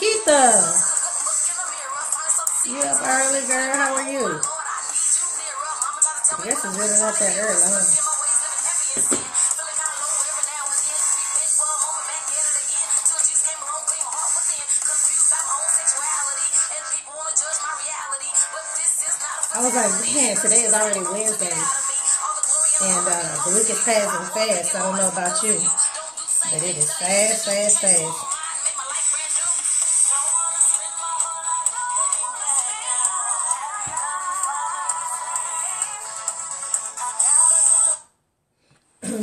Nikita, you up early, girl? How are you? I guess it's really not that early, huh? I was like, man, today is already Wednesday, and the week is passing fast. I don't know about you, but it is fast, fast, fast.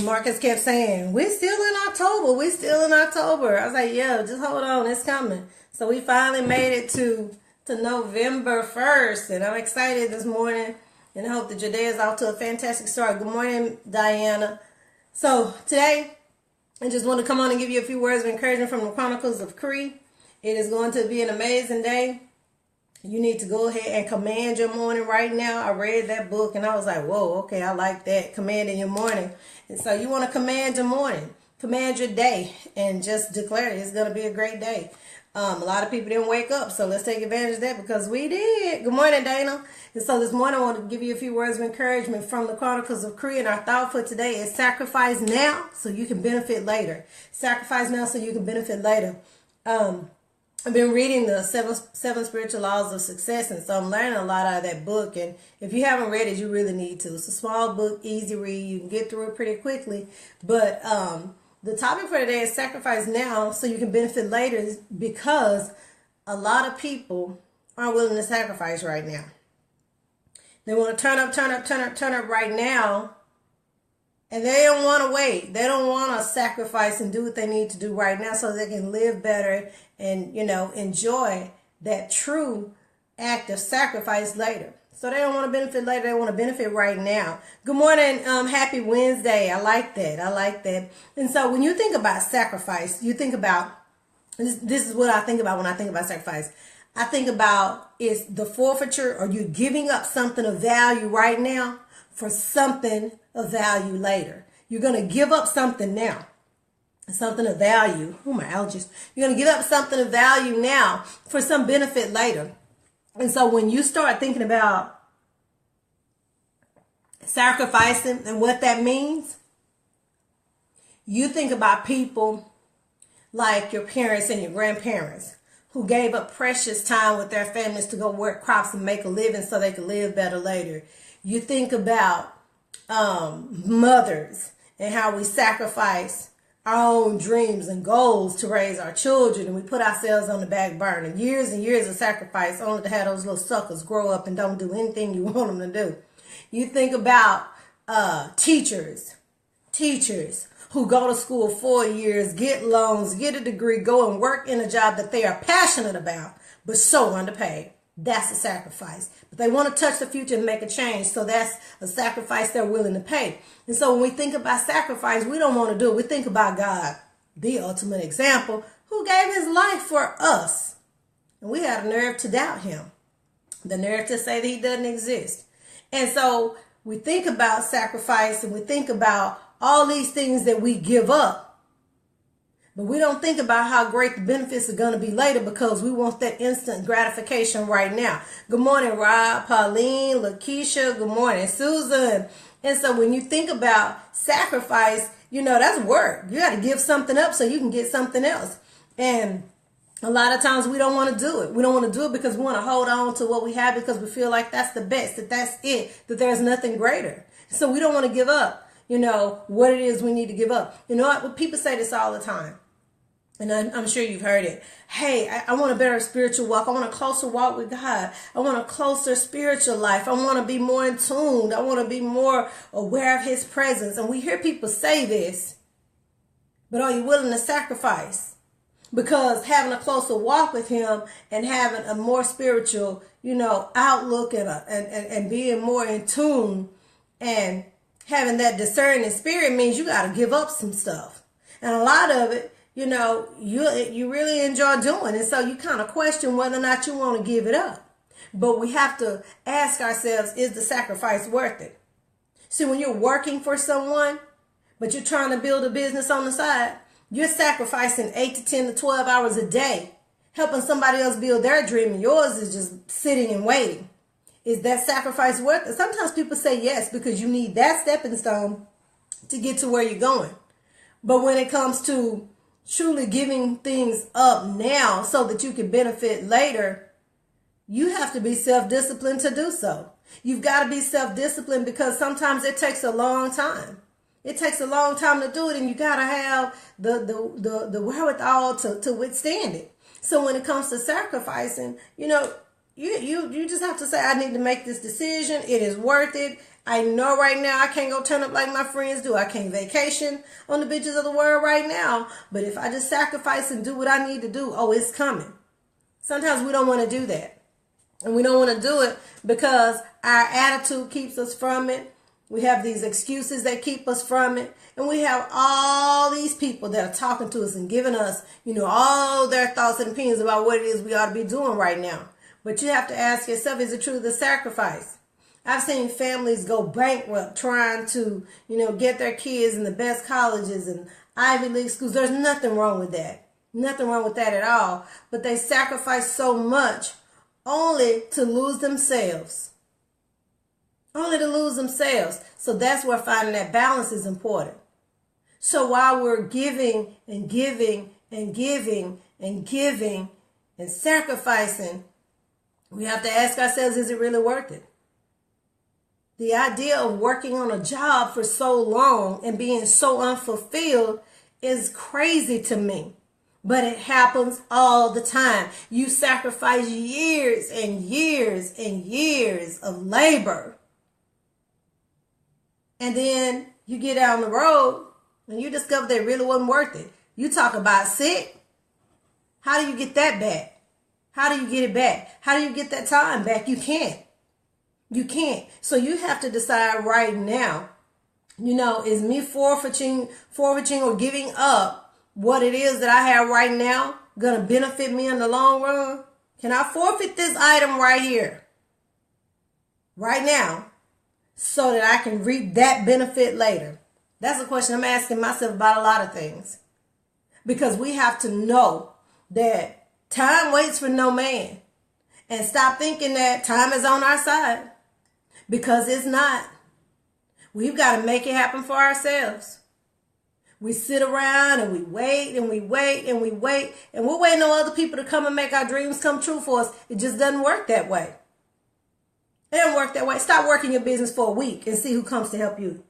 Marcus kept saying, we're still in October. We're still in October. I was like, yeah, just hold on. It's coming. So we finally made it to November 1st. And I'm excited this morning. And I hope that your day is off to a fantastic start. Good morning, Diana. So today, I just want to come on and give you a few words of encouragement from the Chronicles of Cree. It is going to be an amazing day. You need to go ahead and command your morning right now. I read that book and I was like, whoa, okay, I like that. Commanding your morning. And so you want to command your morning, command your day, and just declare it's going to be a great day. A lot of people didn't wake up, so let's take advantage of that because we did. Good morning, Dana. And so this morning I want to give you a few words of encouragement from the Chronicles of Cree. And our thought for today is sacrifice now so you can benefit later. Sacrifice now so you can benefit later. I've been reading the seven spiritual laws of success, and so I'm learning a lot out of that book. And if you haven't read it, you really need to. It's a small book, easy read. You can get through it pretty quickly. But the topic for today is sacrifice now so you can benefit later, because a lot of people aren't willing to sacrifice right now. They want to turn up right now. And they don't want to wait. They don't want to sacrifice and do what they need to do right now so they can live better and, enjoy that true act of sacrifice later. So they don't want to benefit later. They want to benefit right now. Good morning. Happy Wednesday. I like that. I like that. And so when you think about sacrifice, you think about, this is what I think about when I think about sacrifice. I think about is the forfeiture, or you giving up something of value right now for something of value later. You're going to give up something now, something of value. Oh, my allergies. You're going to give up something of value now for some benefit later. And so when you start thinking about sacrificing and what that means, you think about people like your parents and your grandparents who gave up precious time with their families to go work crops and make a living so they could live better later. You think about mothers and how we sacrifice our own dreams and goals to raise our children, and we put ourselves on the back burner. Years and years of sacrifice only to have those little suckers grow up and don't do anything you want them to do. You think about teachers who go to school 4 years, get loans, get a degree, go and work in a job that they are passionate about, but so underpaid. That's a sacrifice. But they want to touch the future and make a change. So that's a sacrifice they're willing to pay. And so when we think about sacrifice, we don't want to do it. We think about God, the ultimate example, who gave his life for us. And we have the nerve to doubt him. The nerve to say that he doesn't exist. And so we think about sacrifice and we think about all these things that we give up. But we don't think about how great the benefits are going to be later because we want that instant gratification right now. Good morning, Rob, Pauline, Lakeisha. Good morning, Susan. And so when you think about sacrifice, that's work. You got to give something up so you can get something else. And a lot of times we don't want to do it. We don't want to do it because we want to hold on to what we have because we feel like that's the best, that that's it, that there's nothing greater. So we don't want to give up, what it is we need to give up. You know what? People say this all the time. And I'm sure you've heard it. Hey, I want a better spiritual walk. I want a closer walk with God. I want a closer spiritual life. I want to be more in tune. I want to be more aware of his presence. And we hear people say this, but are you willing to sacrifice? Because having a closer walk with him and having a more spiritual, outlook and being more in tune and having that discerning spirit means you got to give up some stuff. And a lot of it, you really enjoy doing. And so you kind of question whether or not you want to give it up. But we have to ask ourselves, is the sacrifice worth it? See, when you're working for someone, but you're trying to build a business on the side, you're sacrificing 8 to 10 to 12 hours a day helping somebody else build their dream and yours is just sitting and waiting. Is that sacrifice worth it? Sometimes people say yes because you need that stepping stone to get to where you're going. But when it comes to truly giving things up now so that you can benefit later, you have to be self-disciplined to do so. You've got to be self-disciplined because sometimes it takes a long time. It takes a long time to do it, and you got to have the wherewithal to withstand it. So when it comes to sacrificing, you just have to say, I need to make this decision. It is worth it. I know right now I can't go turn up like my friends do. I can't vacation on the beaches of the world right now. But if I just sacrifice and do what I need to do, oh, it's coming. Sometimes we don't want to do that. And we don't want to do it because our attitude keeps us from it. We have these excuses that keep us from it. And we have all these people that are talking to us and giving us, all their thoughts and opinions about what it is we ought to be doing right now. But you have to ask yourself, is it truly the sacrifice? I've seen families go bankrupt trying to, get their kids in the best colleges and Ivy League schools. There's nothing wrong with that. Nothing wrong with that at all. But they sacrifice so much only to lose themselves. Only to lose themselves. So that's where finding that balance is important. So while we're giving and giving and giving and giving and sacrificing, we have to ask ourselves, is it really worth it? The idea of working on a job for so long and being so unfulfilled is crazy to me. But it happens all the time. You sacrifice years and years and years of labor. And then you get down the road and you discover that it really wasn't worth it. You talk about sick. How do you get that back? How do you get it back? How do you get that time back? You can't. You can't. So you have to decide right now, is me forfeiting or giving up what it is that I have right now going to benefit me in the long run? Can I forfeit this item right here, right now, so that I can reap that benefit later? That's a question I'm asking myself about a lot of things. Because we have to know that time waits for no man. And stop thinking that time is on our side. Because it's not. We've got to make it happen for ourselves. We sit around and we wait and we wait and we wait. And we're waiting on other people to come and make our dreams come true for us. It just doesn't work that way. It doesn't work that way. Stop working your business for a week and see who comes to help you.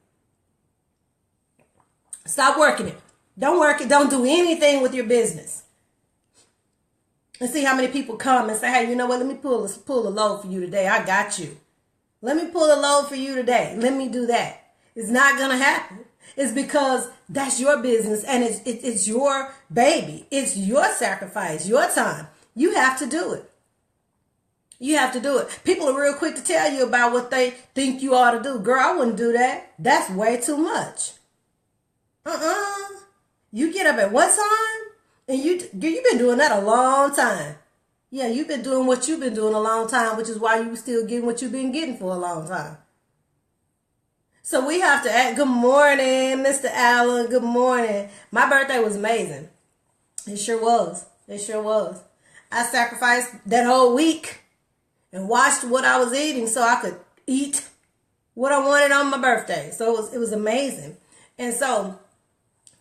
Stop working it. Don't work it. Don't do anything with your business. And see how many people come and say, hey, you know what? Let me pull a load for you today. I got you. Let me pull a load for you today. Let me do that. It's not going to happen. It's because that's your business and it's your baby. It's your sacrifice, your time. You have to do it. You have to do it. People are real quick to tell you about what they think you ought to do. Girl, I wouldn't do that. That's way too much. You get up at what time? And you've been doing that a long time. Yeah, you've been doing what you've been doing a long time, which is why you still getting what you've been getting for a long time. So we have to act. Good morning, Mr. Allen. Good morning. My birthday was amazing. It sure was. It sure was. I sacrificed that whole week and watched what I was eating so I could eat what I wanted on my birthday. So it was amazing. And so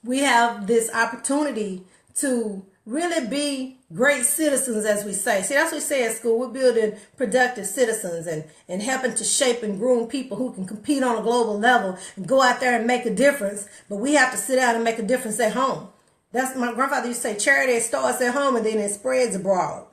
we have this opportunity to really be great citizens, as we say. See, that's what we say at school. We're building productive citizens and helping to shape and groom people who can compete on a global level and go out there and make a difference. But we have to sit down and make a difference at home. That's my grandfather used to say, charity starts at home and then it spreads abroad.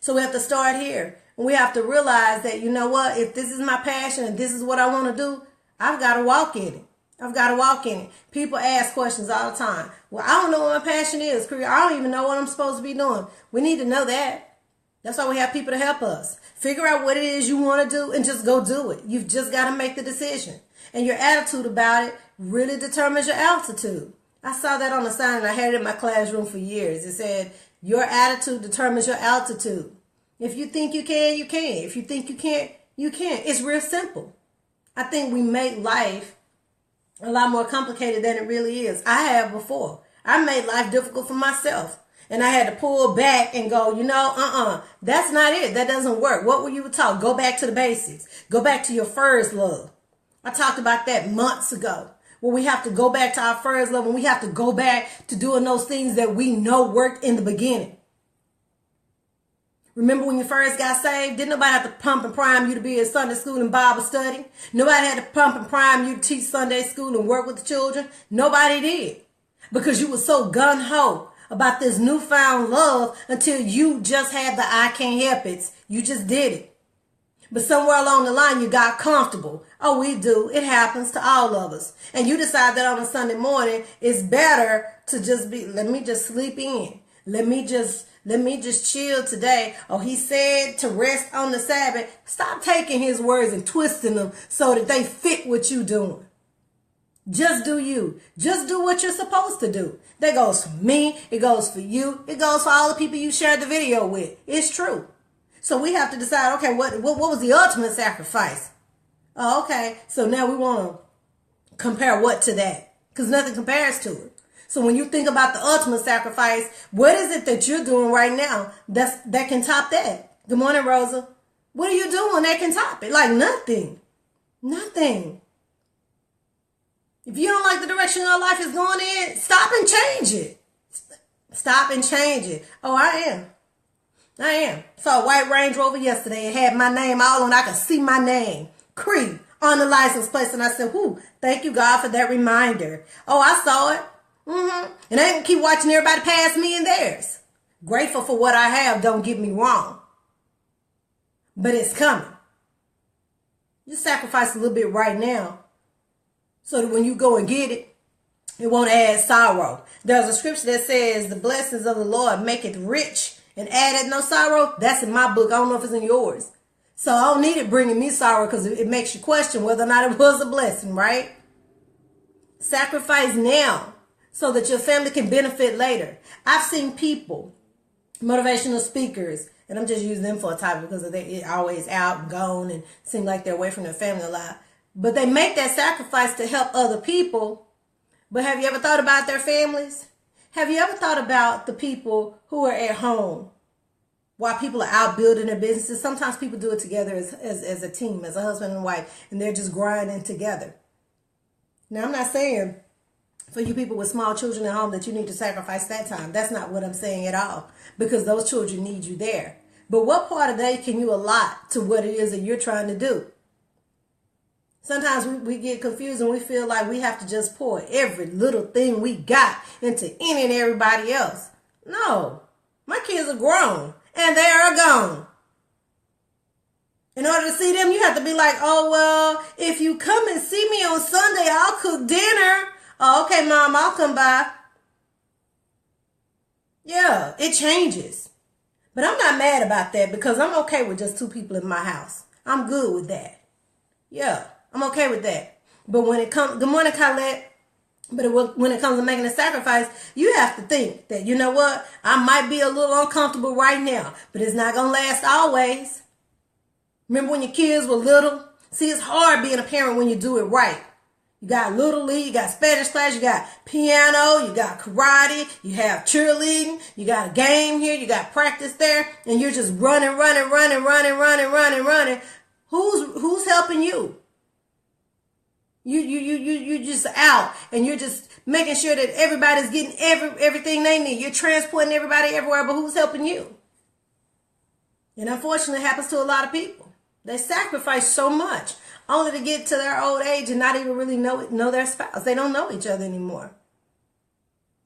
So we have to start here. And we have to realize that, you know what, if this is my passion and this is what I want to do, I've got to walk in it. I've got to walk in it. People ask questions all the time. Well, I don't know what my passion is. I don't even know what I'm supposed to be doing. We need to know that. That's why we have people to help us. Figure out what it is you want to do and just go do it. You've just got to make the decision. And your attitude about it really determines your altitude. I saw that on the sign and I had it in my classroom for years. It said, your attitude determines your altitude. If you think you can, you can. If you think you can't, you can't. It's real simple. I think we make life a lot more complicated than it really is. I have before. I made life difficult for myself. And I had to pull back and go, that's not it. That doesn't work. What were you taught? Go back to the basics. Go back to your first love. I talked about that months ago, where we have to go back to our first love and we have to go back to doing those things that we know worked in the beginning. Remember when you first got saved? Didn't nobody have to pump and prime you to be in Sunday school and Bible study? Nobody had to pump and prime you to teach Sunday school and work with the children? Nobody did. Because you were so gung-ho about this newfound love until you just had the I can't help it. You just did it. But somewhere along the line, you got comfortable. Oh, we do. It happens to all of us. And you decide that on a Sunday morning, it's better to just let me just sleep in. Let me just chill today. Oh, he said to rest on the Sabbath. Stop taking his words and twisting them so that they fit what you doing. Just do you. Just do what you're supposed to do. That goes for me. It goes for you. It goes for all the people you shared the video with. It's true. So we have to decide, okay, what was the ultimate sacrifice? Oh, okay. So now we want to compare what to that? Because nothing compares to it. So when you think about the ultimate sacrifice, what is it that you're doing right now that can top that? Good morning, Rosa. What are you doing that can top it? Like nothing. Nothing. If you don't like the direction your life is going in, stop and change it. Stop and change it. Oh, I am. Saw a white Range Rover yesterday. It had my name all on. I could see my name, Cree, on the license plate. And I said, thank you, God, for that reminder. Oh, I saw it. And I didn't keep watching everybody pass me in theirs. Grateful for what I have, don't get me wrong. But it's coming. You sacrifice a little bit right now so that when you go and get it, it won't add sorrow. There's a scripture that says, the blessings of the Lord make it rich and added no sorrow. That's in my book. I don't know if it's in yours. So I don't need it bringing me sorrow because it makes you question whether or not it was a blessing, right? Sacrifice now so that your family can benefit later. I've seen people, motivational speakers, and I'm just using them for a topic because they're always out and gone and seem like they're away from their family a lot. But they make that sacrifice to help other people. But have you ever thought about their families? Have you ever thought about the people who are at home while people are out building their businesses? Sometimes people do it together as a team, as a husband and wife, and they're just grinding together. Now, I'm not saying for you people with small children at home that you need to sacrifice that time. That's not what I'm saying at all, because those children need you there. But what part of that can you allot to what it is that you're trying to do? Sometimes we get confused and we feel like we have to just pour every little thing we got into any and everybody else. No, my kids are grown and they are gone. In order to see them, you have to be like, oh, well, if you come and see me on Sunday, I'll cook dinner. Oh, okay, Mom, I'll come by. Yeah, it changes. But I'm not mad about that because I'm okay with just two people in my house. I'm good with that. Yeah, I'm okay with that. But when it comes, good morning, Colette. But when it comes to making a sacrifice, you have to think that, you know what? I might be a little uncomfortable right now, but it's not going to last always. Remember when your kids were little? See, it's hard being a parent when you do it right. You got Little League, you got Spanish class, you got piano, you got karate, you have cheerleading, you got a game here, you got practice there, and you're just running. Who's helping you? You just out, and you're just making sure that everybody's getting everything they need. You're transporting everybody everywhere, but who's helping you? And unfortunately, it happens to a lot of people. They sacrifice so much only to get to their old age and not even really know their spouse. They don't know each other anymore.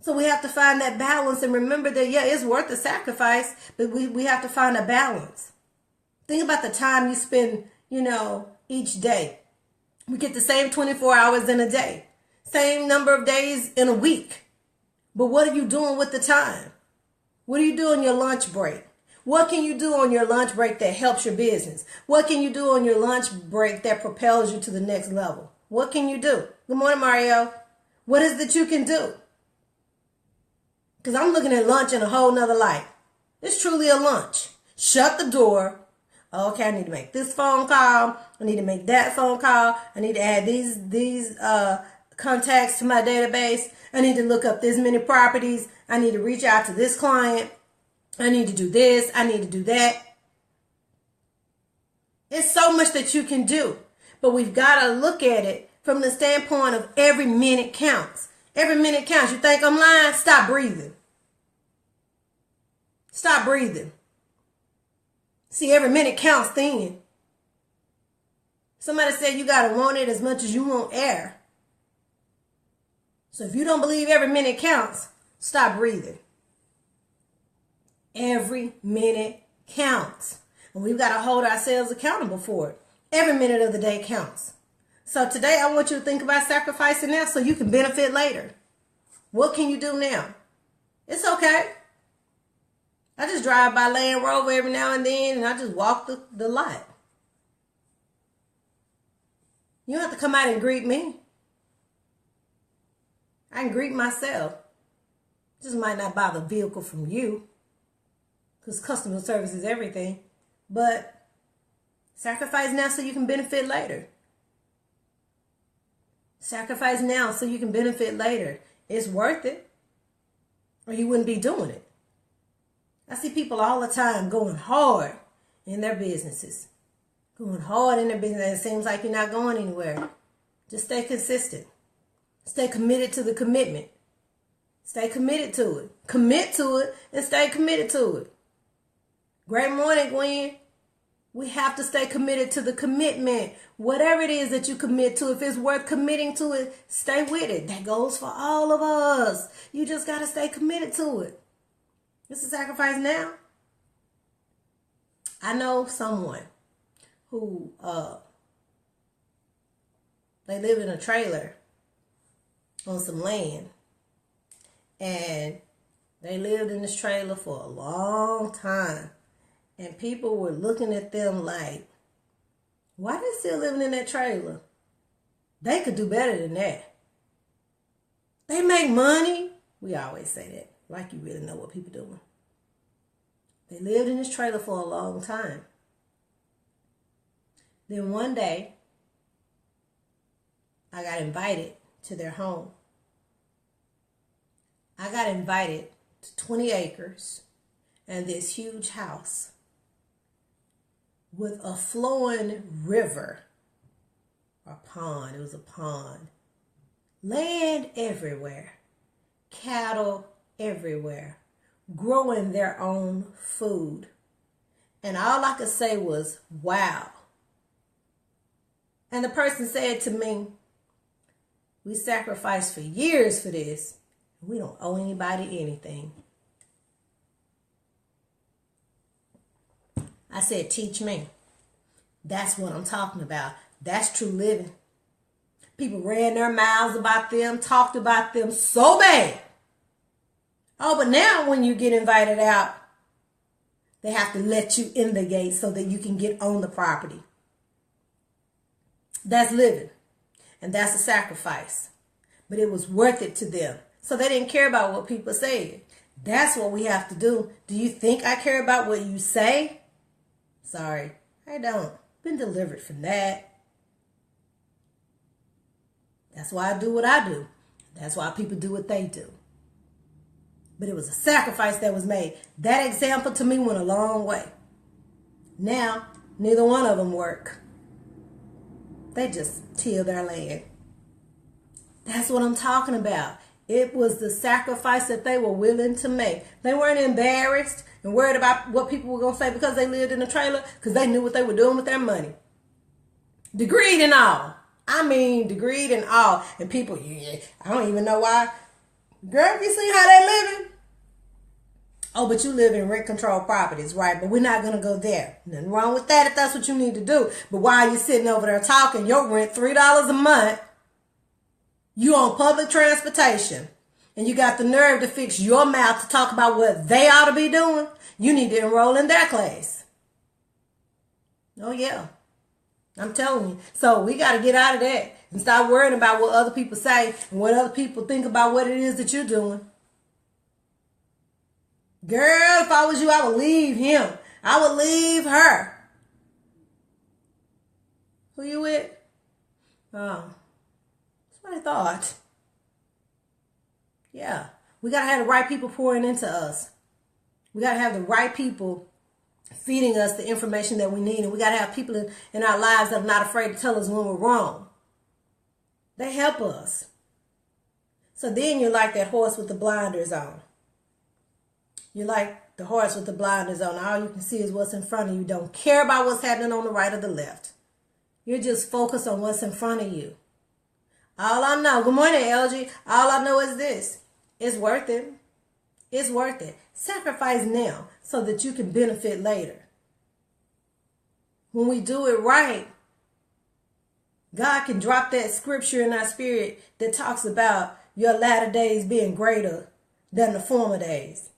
So we have to find that balance and remember that, yeah, it's worth the sacrifice, but we have to find a balance. Think about the time you spend, each day. We get the same 24 hours in a day, same number of days in a week. But what are you doing with the time? What do you do on your lunch break? What can you do on your lunch break that helps your business? What can you do on your lunch break that propels you to the next level? What can you do? Good morning, Mario. What is it that you can do? Because I'm looking at lunch in a whole nother light. It's truly a lunch. Shut the door. Okay, I need to make this phone call. I need to make that phone call. I need to add these contacts to my database. I need to look up this many properties. I need to reach out to this client. I need to do this. I need to do that. It's so much that you can do, but we've got to look at it from the standpoint of every minute counts. Every minute counts. You think I'm lying? Stop breathing. Stop breathing. See, every minute counts then. Somebody said you got to want it as much as you want air. So if you don't believe every minute counts, stop breathing. Every minute counts. And we've got to hold ourselves accountable for it. Every minute of the day counts. So today I want you to think about sacrificing now so you can benefit later. What can you do now? It's okay. I just drive by Land Rover every now and then and I just walk the lot. You don't have to come out and greet me. I can greet myself. Just might not buy the vehicle from you because customer service is everything. But sacrifice now so you can benefit later. Sacrifice now so you can benefit later. It's worth it, or you wouldn't be doing it. I see people all the time going hard in their businesses. Going hard in their business. It seems like you're not going anywhere. Just stay consistent. Stay committed to the commitment. Stay committed to it. Commit to it and stay committed to it. Great morning, Gwen. We have to stay committed to the commitment. Whatever it is that you commit to, if it's worth committing to it, stay with it. That goes for all of us. You just got to stay committed to it. It's a sacrifice now. I know someone who they live in a trailer on some land. And they lived in this trailer for a long time. And people were looking at them like, why are they still living in that trailer? They could do better than that. They make money. We always say that, like you really know what people doing. They lived in this trailer for a long time. Then one day, I got invited to their home. I got invited to 20 acres and this huge house with a flowing river or pond. It was a pond. Land everywhere. Cattle everywhere. Growing their own food. And all I could say was, wow. And the person said to me, we sacrificed for years for this. We don't owe anybody anything. I said, teach me. That's what I'm talking about. That's true living. People ran their mouths about them, talked about them so bad. Oh, but now when you get invited out, they have to let you in the gate so that you can get on the property. That's living. And that's a sacrifice. But it was worth it to them. So they didn't care about what people said. That's what we have to do. Do you think I care about what you say? Sorry, I don't. Been delivered from that. That's why I do what I do. That's why people do what they do. But it was a sacrifice that was made. That example to me went a long way. Now, neither one of them work. They just till their land. That's what I'm talking about. It was the sacrifice that they were willing to make. They weren't embarrassed and worried about what people were going to say because they lived in a trailer, because they knew what they were doing with their money. Degreed and all. I mean, degreed and all. And people, yeah, I don't even know why. Girl, you see how they living? Oh, but you live in rent-controlled properties, right? But we're not going to go there. Nothing wrong with that if that's what you need to do. But while you're sitting over there talking, your rent $3 a month, you on public transportation, and you got the nerve to fix your mouth to talk about what they ought to be doing, you need to enroll in their class. Oh, yeah. I'm telling you. So we got to get out of that and stop worrying about what other people say and what other people think about what it is that you're doing. Girl, if I was you, I would leave him. I would leave her. Who you with? Oh, That's what I thought. Yeah. We got to have the right people pouring into us. We got to have the right people feeding us the information that we need. And we got to have people in our lives that are not afraid to tell us when we're wrong. They help us. So then you're like that horse with the blinders on. You're like the horse with the blinders on. All you can see is what's in front of you. Don't care about what's happening on the right or the left. You're just focused on what's in front of you. All I know, good morning, LG. All I know is this. It's worth it. It's worth it. Sacrifice now so that you can benefit later. When we do it right, God can drop that scripture in our spirit that talks about your latter days being greater than the former days.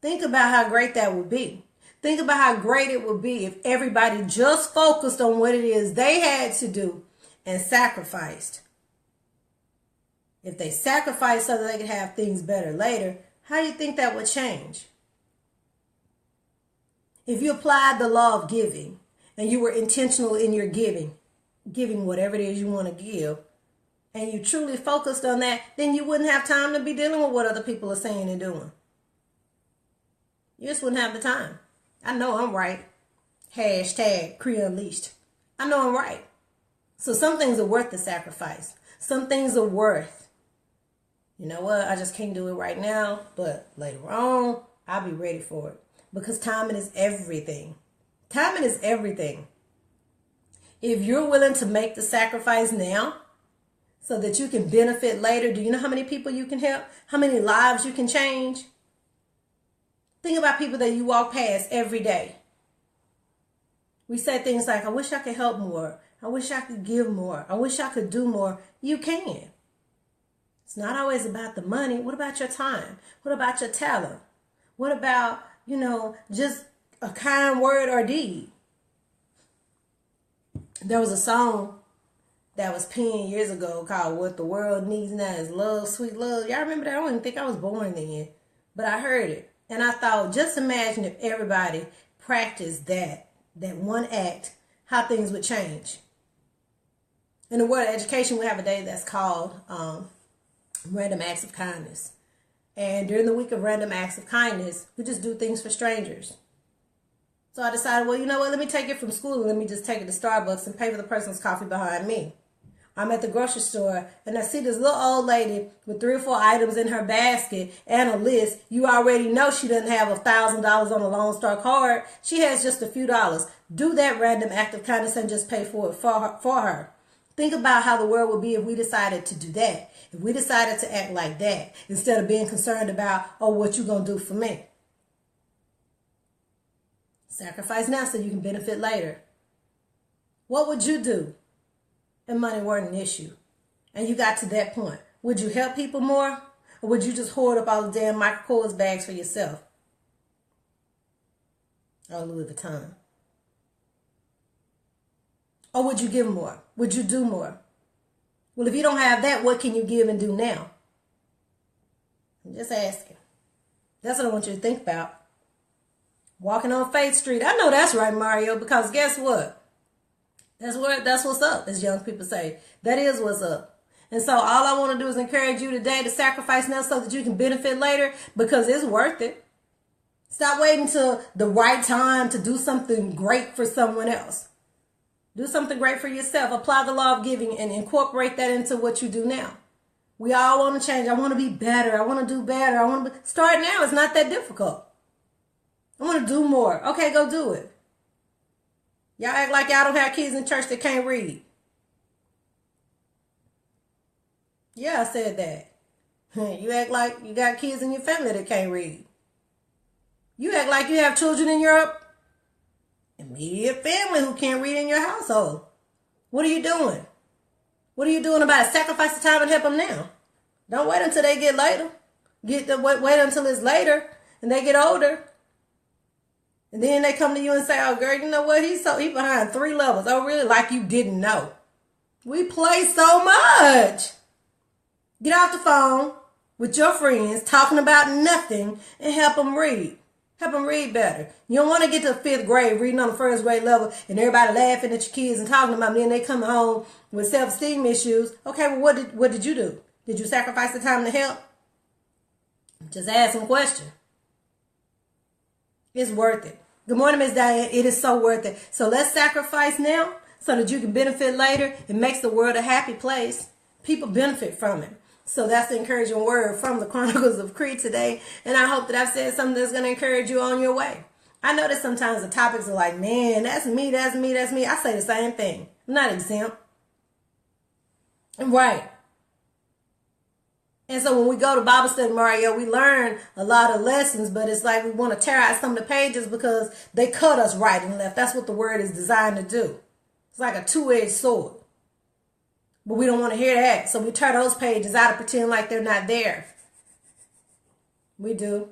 Think about how great that would be. Think about how great it would be if everybody just focused on what it is they had to do and sacrificed. If they sacrificed so that they could have things better later, how do you think that would change? If you applied the law of giving and you were intentional in your giving whatever it is you want to give, and you truly focused on that, then you wouldn't have time to be dealing with what other people are saying and doing. You just wouldn't have the time. I know I'm right. Hashtag Kriya Unleashed. I know I'm right. So some things are worth the sacrifice. Some things are worth, you know what, I just can't do it right now, but later on, I'll be ready for it. Because timing is everything. Timing is everything. If you're willing to make the sacrifice now so that you can benefit later, do you know how many people you can help? How many lives you can change? Think about people that you walk past every day. We say things like, I wish I could help more. I wish I could give more. I wish I could do more. You can. It's not always about the money. What about your time? What about your talent? What about, just a kind word or deed? There was a song that was penned years ago called What the World Needs Now is Love, Sweet Love. Y'all remember that? I don't even think I was born then, but I heard it. And I thought, just imagine if everybody practiced that one act, how things would change. In the world of education, we have a day that's called Random Acts of Kindness. And during the week of Random Acts of Kindness, we just do things for strangers. So I decided, well, you know what? Let me take it from school and let me just take it to Starbucks and pay for the person's coffee behind me. I'm at the grocery store and I see this little old lady with 3 or 4 items in her basket and a list. You already know she doesn't have $1,000 on a Lone Star card. She has just a few dollars. Do that random act of kindness and just pay for it for her. Think about how the world would be if we decided to do that. If we decided to act like that instead of being concerned about, oh, what you gonna do for me? Sacrifice now so you can benefit later. What would you do if money weren't an issue and you got to that point? Would you help people more, or would you just hoard up all the damn Michael Kors bags for yourself? Or Louis Vuitton? Or would you give more? Would you do more? Well, if you don't have that, what can you give and do now? I'm just asking. That's what I want you to think about. Walking on Faith Street. I know that's right, Mario, because guess what? That's what's up, as young people say. That is what's up. And so all I want to do is encourage you today to sacrifice now so that you can benefit later, because it's worth it. Stop waiting till the right time to do something great for someone else. Do something great for yourself. Apply the law of giving and incorporate that into what you do now. We all want to change. I want to be better. I want to do better. Start now. It's not that difficult. I want to do more. Okay, go do it. Y'all act like y'all don't have kids in church that can't read. Yeah, I said that. You act like you got kids in your family that can't read. You act like you have children in your immediate family who can't read in your household. What are you doing? What are you doing about it? Sacrifice the time and help them now. Don't wait until they get later. Wait until it's later and they get older. And then they come to you and say, oh, girl, you know what? He's behind 3 levels. Oh, really? Like you didn't know. We play so much. Get off the phone with your friends talking about nothing and help them read. Help them read better. You don't want to get to the 5th grade reading on the 1st grade level and everybody laughing at your kids and talking about them. Then they come home with self-esteem issues. Okay, well, what did you do? Did you sacrifice the time to help? Just ask them a question. It's worth it. Good morning, Miss Diane. It is so worth it. So let's sacrifice now so that you can benefit later. It makes the world a happy place. People benefit from it. So that's the encouraging word from the Chronicles of Crete today. And I hope that I've said something that's going to encourage you on your way. I know that sometimes the topics are like, man, that's me, that's me, that's me. I say the same thing. I'm not exempt. Right. And so when we go to Bible study, Mario, we learn a lot of lessons, but it's like we want to tear out some of the pages because they cut us right and left. That's what the word is designed to do. It's like a two-edged sword. But we don't want to hear that. So we tear those pages out and pretend like they're not there. We do.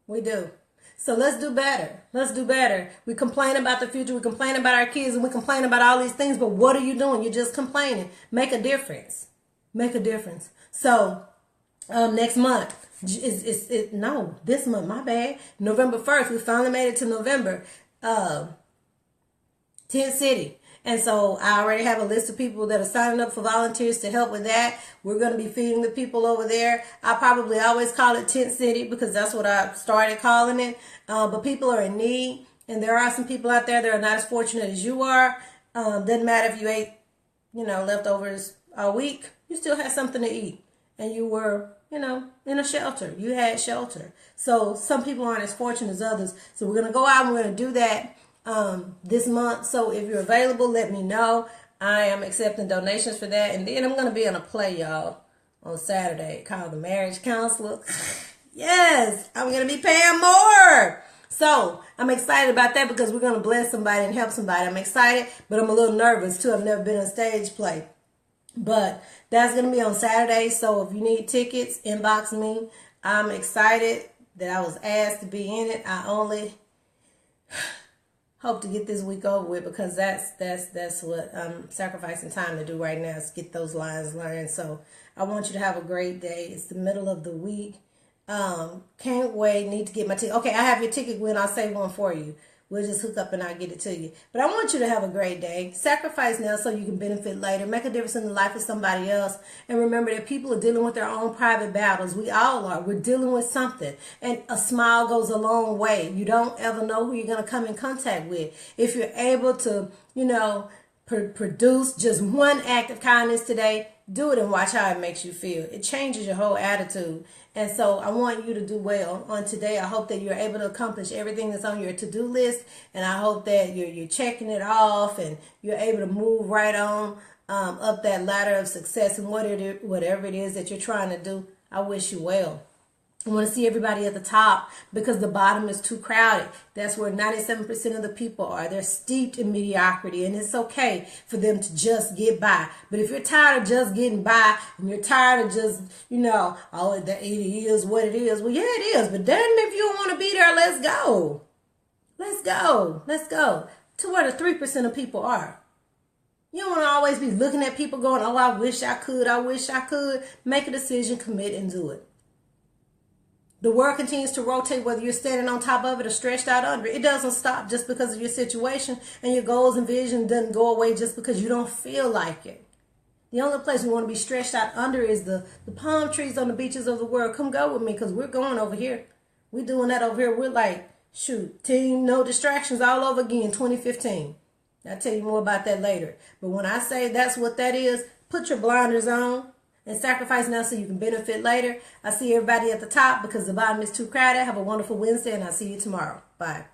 We do. So let's do better. Let's do better. We complain about the future. We complain about our kids and we complain about all these things. But what are you doing? You're just complaining. Make a difference. Make a difference. So next month, this month, my bad. November 1st, we finally made it to November. Tent City. And so I already have a list of people that are signing up for volunteers to help with that. We're going to be feeding the people over there. I probably always call it Tent City because that's what I started calling it. But people are in need. And there are some people out there that are not as fortunate as you are. Doesn't matter if you ate, leftovers all week. You still had something to eat. And you were, in a shelter. You had shelter. So some people aren't as fortunate as others. So we're going to go out and we're going to do that this month. So if you're available, let me know. I am accepting donations for that. And then I'm going to be in a play, y'all, on Saturday called The Marriage Counselor. Yes, I'm going to be paying more. So I'm excited about that because we're going to bless somebody and help somebody. I'm excited, but I'm a little nervous too. I've never been in a stage play. But that's going to be on Saturday. So if you need tickets, inbox me. I'm excited that I was asked to be in it. I only hope to get this week over with because that's what I'm sacrificing time to do right now is get those lines learned. So I want you to have a great day. It's the middle of the week. Can't wait. Need to get my ticket. Okay, I have your ticket, Gwen. I'll save one for you. We'll just hook up and I'll get it to you. But I want you to have a great day. Sacrifice now so you can benefit later. Make a difference in the life of somebody else. And remember that people are dealing with their own private battles. We all are. We're dealing with something. And a smile goes a long way. You don't ever know who you're going to come in contact with. If you're able to, produce just one act of kindness today, do it and watch how it makes you feel. It changes your whole attitude. And so I want you to do well on today. I hope that you're able to accomplish everything that's on your to-do list. And I hope that you're checking it off and you're able to move right on up that ladder of success and whatever it is that you're trying to do. I wish you well. I want to see everybody at the top because the bottom is too crowded. That's where 97% of the people are. They're steeped in mediocrity, and it's okay for them to just get by. But if you're tired of just getting by and you're tired of just, it is what it is. Well, yeah, it is. But then if you don't want to be there, let's go. Let's go. Let's go to where the 3% of people are. You don't want to always be looking at people going, oh, I wish I could. I wish I could. Make a decision, commit, and do it. The world continues to rotate whether you're standing on top of it or stretched out under it. It doesn't stop just because of your situation, and your goals and vision doesn't go away just because you don't feel like it. The only place we want to be stretched out under is the palm trees on the beaches of the world. Come go with me because we're going over here. We're doing that over here. We're like, team no distractions all over again, 2015. I'll tell you more about that later. But when I say that's what that is, put your blinders on. And sacrifice now so you can benefit later. I see everybody at the top because the bottom is too crowded. Have a wonderful Wednesday and I'll see you tomorrow. Bye.